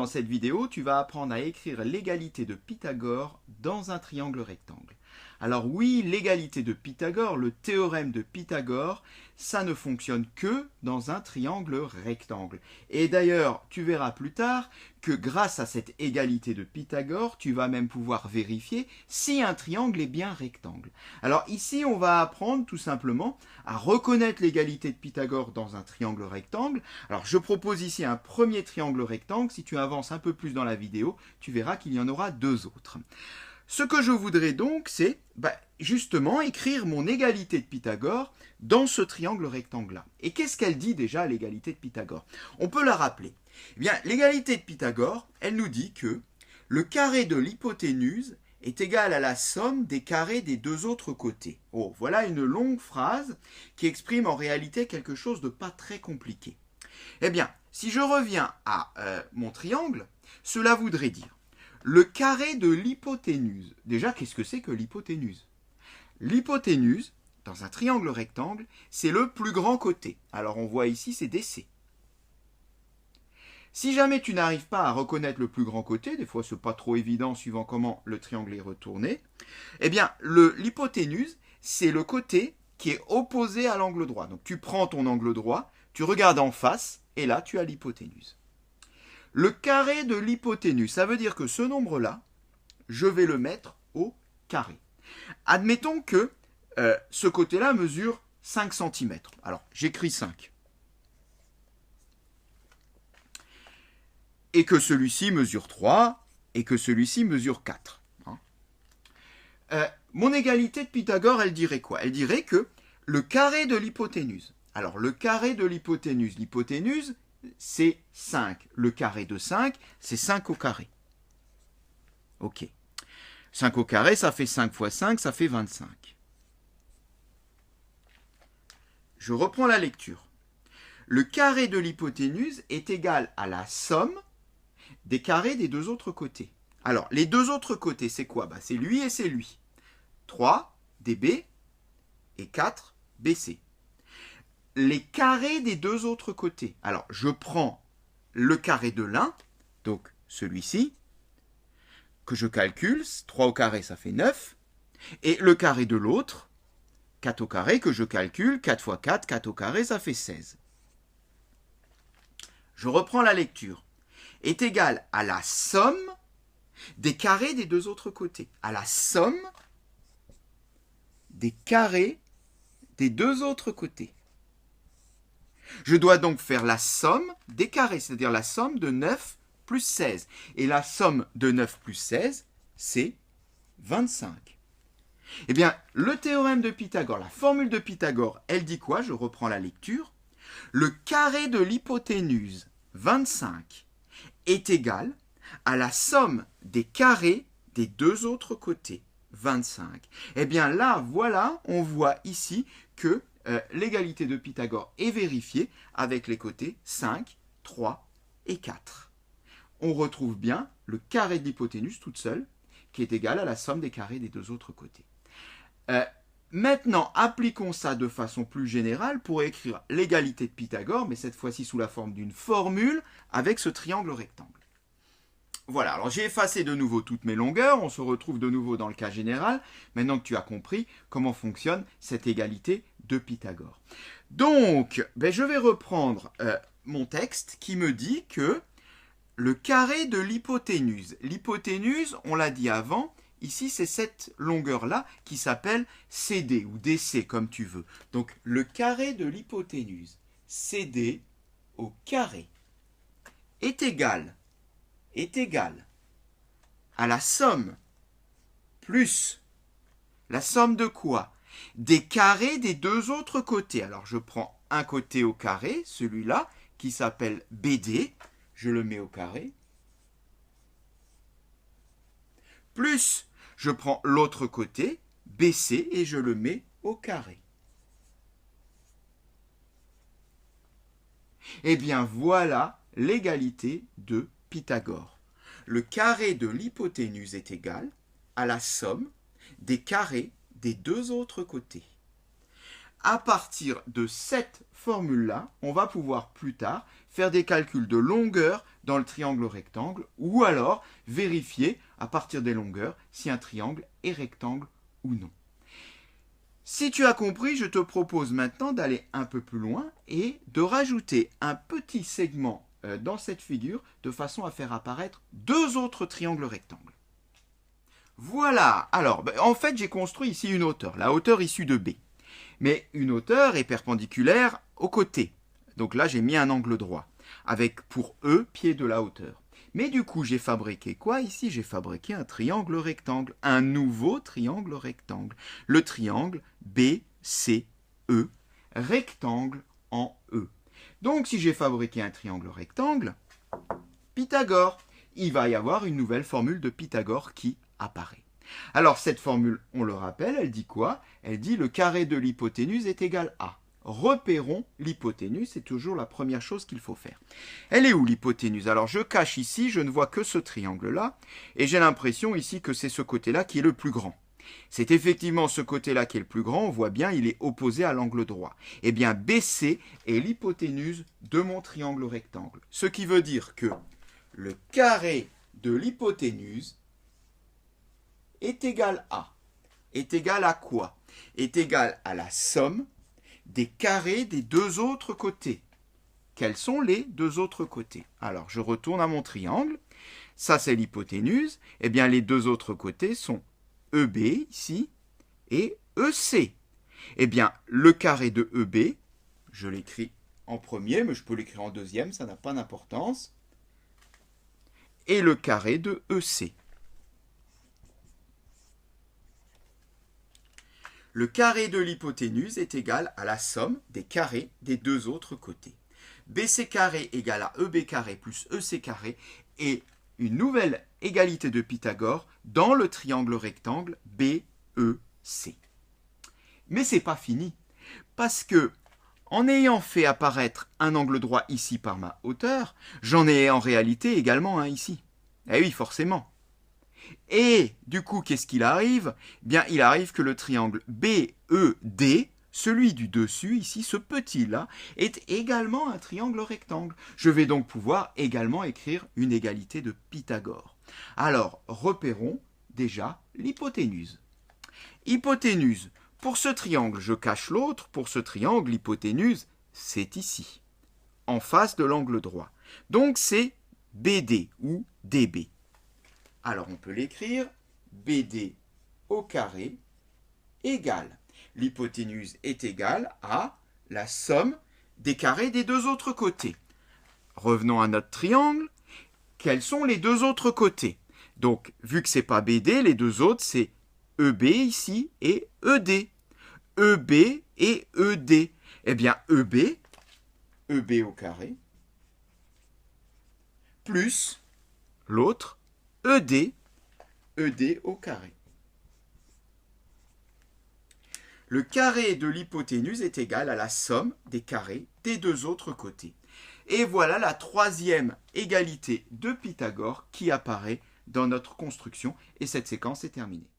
dans cette vidéo, tu vas apprendre à écrire l'égalité de Pythagore dans un triangle rectangle. Alors oui, l'égalité de Pythagore, le théorème de Pythagore, ça ne fonctionne que dans un triangle rectangle. Et d'ailleurs, tu verras plus tard que grâce à cette égalité de Pythagore, tu vas même pouvoir vérifier si un triangle est bien rectangle. Alors ici, on va apprendre tout simplement à reconnaître l'égalité de Pythagore dans un triangle rectangle. Alors je propose ici un premier triangle rectangle. Si tu avances un peu plus dans la vidéo, tu verras qu'il y en aura deux autres. Ce que je voudrais donc, c'est justement écrire mon égalité de Pythagore dans ce triangle rectangle-là. Et qu'est-ce qu'elle dit déjà, l'égalité de Pythagore? On peut la rappeler. Eh bien, l'égalité de Pythagore, elle nous dit que le carré de l'hypoténuse est égal à la somme des carrés des deux autres côtés. Oh, voilà une longue phrase qui exprime en réalité quelque chose de pas très compliqué. Eh bien, si je reviens à mon triangle, cela voudrait dire le carré de l'hypoténuse. Déjà, qu'est-ce que c'est que l'hypoténuse? L'hypoténuse, dans un triangle rectangle, c'est le plus grand côté. Alors on voit ici, c'est DC. Si jamais tu n'arrives pas à reconnaître le plus grand côté, des fois c'est pas trop évident suivant comment le triangle est retourné, eh bien l'hypoténuse, c'est le côté qui est opposé à l'angle droit. Donc tu prends ton angle droit, tu regardes en face, et là tu as l'hypoténuse. Le carré de l'hypoténuse, ça veut dire que ce nombre-là, je vais le mettre au carré. Admettons que ce côté-là mesure 5 cm. Alors, j'écris 5. Et que celui-ci mesure 3, et que celui-ci mesure 4. Mon égalité de Pythagore, elle dirait quoi? Elle dirait que le carré de l'hypoténuse. Alors, le carré de l'hypoténuse, c'est 5. Le carré de 5, c'est 5 au carré. Ok. 5 au carré, ça fait 5 fois 5, ça fait 25. Je reprends la lecture. Le carré de l'hypoténuse est égal à la somme des carrés des deux autres côtés. Alors, les deux autres côtés, c'est quoi? C'est lui et c'est lui. 3, DB, et 4, BC. Les carrés des deux autres côtés. Alors, je prends le carré de l'un, donc celui-ci, que je calcule, 3 au carré, ça fait 9, et le carré de l'autre, 4 au carré, que je calcule, 4 fois 4, 4 au carré, ça fait 16. Je reprends la lecture. Est égal à la somme des carrés des deux autres côtés. À la somme des carrés des deux autres côtés. Je dois donc faire la somme des carrés, c'est-à-dire la somme de 9 plus 16. Et la somme de 9 plus 16, c'est 25. Eh bien, le théorème de Pythagore, la formule de Pythagore, elle dit quoi? Je reprends la lecture. Le carré de l'hypoténuse, 25, est égal à la somme des carrés des deux autres côtés, 25. Eh bien là, voilà, on voit ici que l'égalité de Pythagore est vérifiée avec les côtés 5, 3 et 4. On retrouve bien le carré de l'hypoténuse toute seule, qui est égal à la somme des carrés des deux autres côtés. Maintenant, appliquons ça de façon plus générale pour écrire l'égalité de Pythagore, mais cette fois-ci sous la forme d'une formule avec ce triangle rectangle. Voilà, alors j'ai effacé de nouveau toutes mes longueurs, on se retrouve de nouveau dans le cas général, maintenant que tu as compris comment fonctionne cette égalité de Pythagore. Donc, je vais reprendre mon texte qui me dit que le carré de l'hypoténuse, on l'a dit avant, ici c'est cette longueur-là qui s'appelle CD ou DC comme tu veux. Donc le carré de l'hypoténuse, CD au carré, est égal à la somme plus la somme de quoi? Des carrés des deux autres côtés. Alors je prends un côté au carré, celui-là, qui s'appelle BD, je le mets au carré, plus je prends l'autre côté, BC, et je le mets au carré. Eh bien voilà l'égalité de Pythagore. Le carré de l'hypoténuse est égal à la somme des carrés des deux autres côtés. à partir de cette formule-là, on va pouvoir plus tard faire des calculs de longueur dans le triangle rectangle ou alors vérifier à partir des longueurs si un triangle est rectangle ou non. Si tu as compris, je te propose maintenant d'aller un peu plus loin et de rajouter un petit segment dans cette figure de façon à faire apparaître deux autres triangles rectangles. Voilà, alors en fait j'ai construit ici une hauteur, la hauteur issue de B. Mais une hauteur est perpendiculaire au côté. Donc là j'ai mis un angle droit, avec pour E, pied de la hauteur. Mais du coup j'ai fabriqué quoi ici? J'ai fabriqué un triangle rectangle, un nouveau triangle rectangle. Le triangle BCE, rectangle en E. Donc si j'ai fabriqué un triangle rectangle, Pythagore, il va y avoir une nouvelle formule de Pythagore qui apparaît. Alors cette formule, on le rappelle, elle dit quoi? Elle dit le carré de l'hypoténuse est égal à. Repérons l'hypoténuse, c'est toujours la première chose qu'il faut faire. Elle est où l'hypoténuse? Alors je cache ici, je ne vois que ce triangle-là, et j'ai l'impression ici que c'est ce côté-là qui est le plus grand. C'est effectivement ce côté-là qui est le plus grand, on voit bien, il est opposé à l'angle droit. Eh bien BC est l'hypoténuse de mon triangle rectangle. Ce qui veut dire que le carré de l'hypoténuse est égal à. Est égal à quoi? Est égal à la somme des carrés des deux autres côtés. Quels sont les deux autres côtés? Alors, je retourne à mon triangle. Ça, c'est l'hypoténuse. Eh bien, les deux autres côtés sont EB, ici, et EC. Eh bien, le carré de EB, je l'écris en premier, mais je peux l'écrire en deuxième, ça n'a pas d'importance. Et le carré de EC. Le carré de l'hypoténuse est égal à la somme des carrés des deux autres côtés. BC carré égale à EB carré plus EC carré est une nouvelle égalité de Pythagore dans le triangle rectangle BEC. Mais c'est pas fini, parce que en ayant fait apparaître un angle droit ici par ma hauteur, j'en ai en réalité également un ici. Eh oui, forcément. Et du coup, qu'est-ce qu'il arrive? Bien, il arrive que le triangle BED, celui du dessus, ici, ce petit-là, est également un triangle rectangle. Je vais donc pouvoir également écrire une égalité de Pythagore. Alors, repérons déjà l'hypoténuse. Hypoténuse, pour ce triangle, je cache l'autre, pour ce triangle, l'hypoténuse, c'est ici, en face de l'angle droit. Donc, c'est BD ou DB. Alors on peut l'écrire, BD au carré égale. L'hypoténuse est égale à la somme des carrés des deux autres côtés. Revenons à notre triangle. Quels sont les deux autres côtés? Donc, vu que ce n'est pas BD, les deux autres, c'est EB ici et ED. EB et ED. Eh bien, EB au carré, plus l'autre, ED au carré. Le carré de l'hypoténuse est égal à la somme des carrés des deux autres côtés. Et voilà la troisième égalité de Pythagore qui apparaît dans notre construction et cette séquence est terminée.